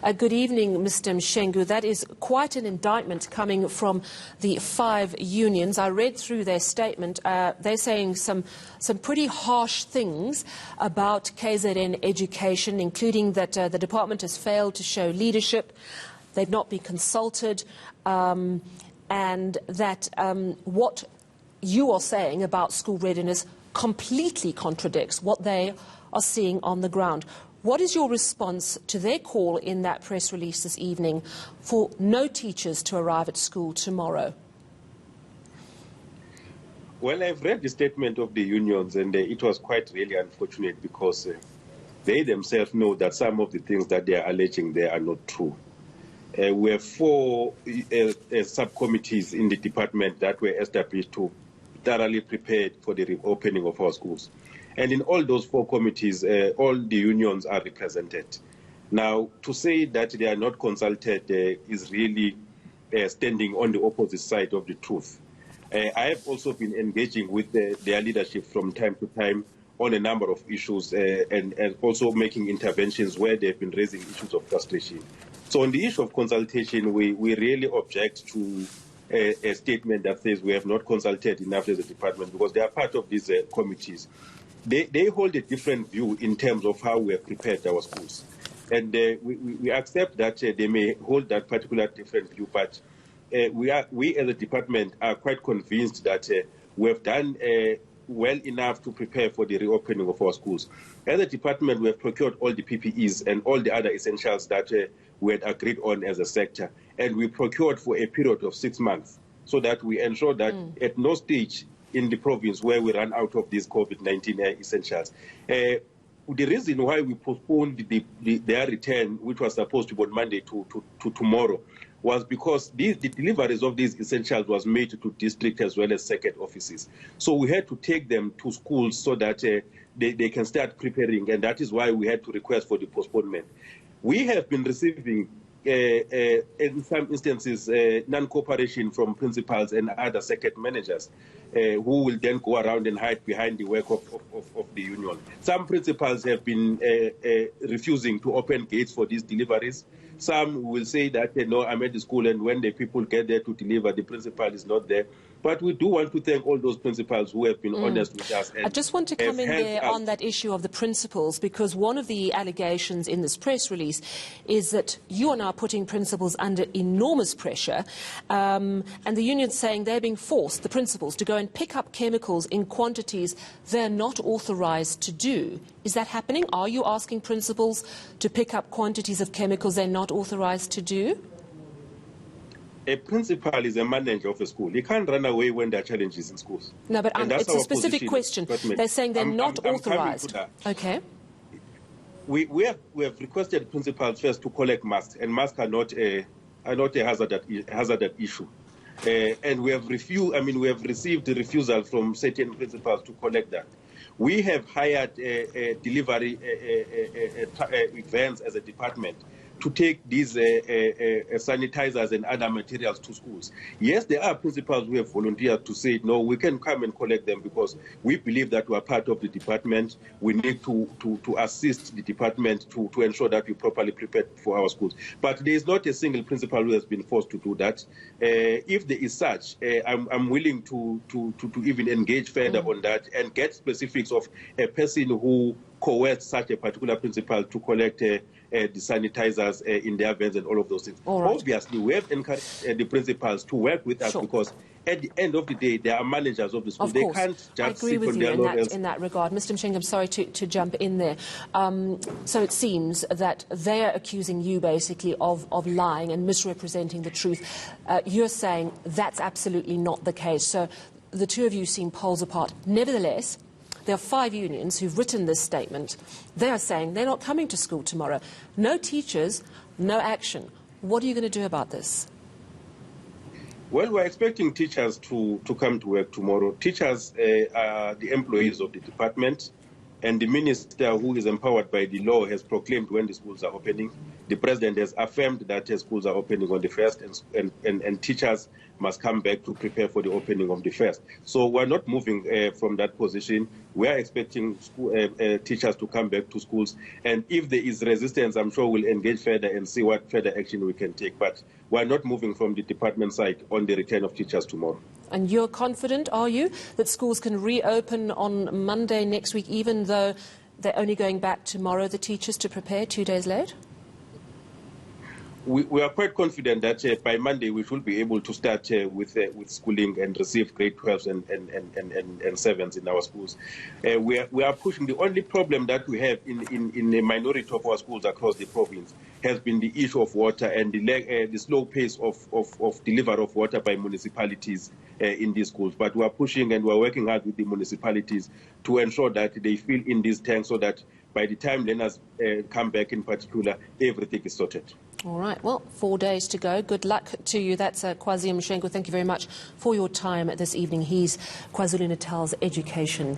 Good evening, Mr. Mshengu. That is quite an indictment coming from the 5 unions. I read through their statement. They're saying some pretty harsh things about KZN education, including that the department has failed to show leadership, they've not been consulted, and that what you are saying about school readiness completely contradicts what they are seeing on the ground. What is your response to their call in that press release this evening for no teachers to arrive at school tomorrow? Well, I've read the statement of the unions, and it was quite really unfortunate because they themselves know that some of the things that they are alleging there are not true. We have 4 subcommittees in the department that were established to thoroughly prepare for the reopening of our schools. And in all those 4 committees, all the unions are represented. Now, to say that they are not consulted is really standing on the opposite side of the truth. I have also been engaging with their leadership from time to time on a number of issues and also making interventions where they've been raising issues of frustration. So on the issue of consultation, we really object to a statement that says we have not consulted enough as a department because they are part of these committees. They hold a different view in terms of how we have prepared our schools. And we accept that they may hold that particular different view, but we as a department are quite convinced that we have done well enough to prepare for the reopening of our schools. As a department, we have procured all the PPEs and all the other essentials that we had agreed on as a sector. And we procured for a period of 6 months so that we ensure that at no stage in the province where we run out of these COVID-19 essentials. The reason why we postponed their return, which was supposed to be on Monday to tomorrow, was because the deliveries of these essentials was made to district as well as circuit offices. So we had to take them to schools so that they can start preparing, and that is why we had to request for the postponement. We have been receiving, in some instances, non-cooperation from principals and other circuit managers who will then go around and hide behind the work of the union. Some principals have been refusing to open gates for these deliveries. Some will say that, no, I'm at the school, and when the people get there to deliver, the principal is not there. But we do want to thank all those principals who have been honest with us. And I just want to come in there on that issue of the principals, because one of the allegations in this press release is that you are now putting principals under enormous pressure, and the union's saying they're being forced, the principals, to go and pick up chemicals in quantities they're not authorised to do. Is that happening? Are you asking principals to pick up quantities of chemicals they're not authorised to do? A principal is a manager of a school. He can't run away when there are challenges in schools. No, but it's a specific question. They're saying they're not authorised. Okay. We have requested principals first to collect masks, and masks are not a hazardous issue. And we have received the refusal from certain principals to collect that. We have hired delivery vans as a department to take these sanitizers and other materials to schools. Yes, there are principals who have volunteered to say, no, we can come and collect them because we believe that we are part of the department. We need to assist the department to ensure that we properly prepare for our schools. But there is not a single principal who has been forced to do that. If there is such, I'm willing to even engage further on that and get specifics of a person who coerced such a particular principal to collect the sanitizers in their vans and all of those things. Right. Obviously, we have encouraged the principals to work with us because at the end of the day, they are managers of the school. They can't just sit on their laurels. In that regard. Mr. Mshengu, I'm sorry to jump in there. So it seems that they're accusing you basically of lying and misrepresenting the truth. You're saying that's absolutely not the case. So the two of you seem poles apart. Nevertheless, there are 5 unions who've written this statement. They are saying they're not coming to school tomorrow. No teachers, no action. What are you going to do about this? Well, we're expecting teachers to come to work tomorrow. Teachers are the employees of the department, and the minister, who is empowered by the law, has proclaimed when the schools are opening. The president has affirmed that schools are opening on the 1st, and teachers must come back to prepare for the opening of the 1st. So we're not moving from that position. We are expecting teachers to come back to schools. And if there is resistance, I'm sure we'll engage further and see what further action we can take. But we're not moving from the department side on the return of teachers tomorrow. And you're confident, are you, that schools can reopen on Monday next week, even though they're only going back tomorrow, the teachers, to prepare 2 days late? We are quite confident that by Monday we should be able to start with schooling and receive grade 12s and 7s in our schools. We are pushing. The only problem that we have in the minority of our schools across the province has been the issue of water and the slow pace of delivery of water by municipalities in these schools. But we are pushing and we are working hard with the municipalities to ensure that they fill in these tanks so that by the time learners come back in particular, everything is sorted. All right. Well, 4 days to go. Good luck to you. That's Kwazim Shengu. Thank you very much for your time this evening. He's KwaZulu-Natal's education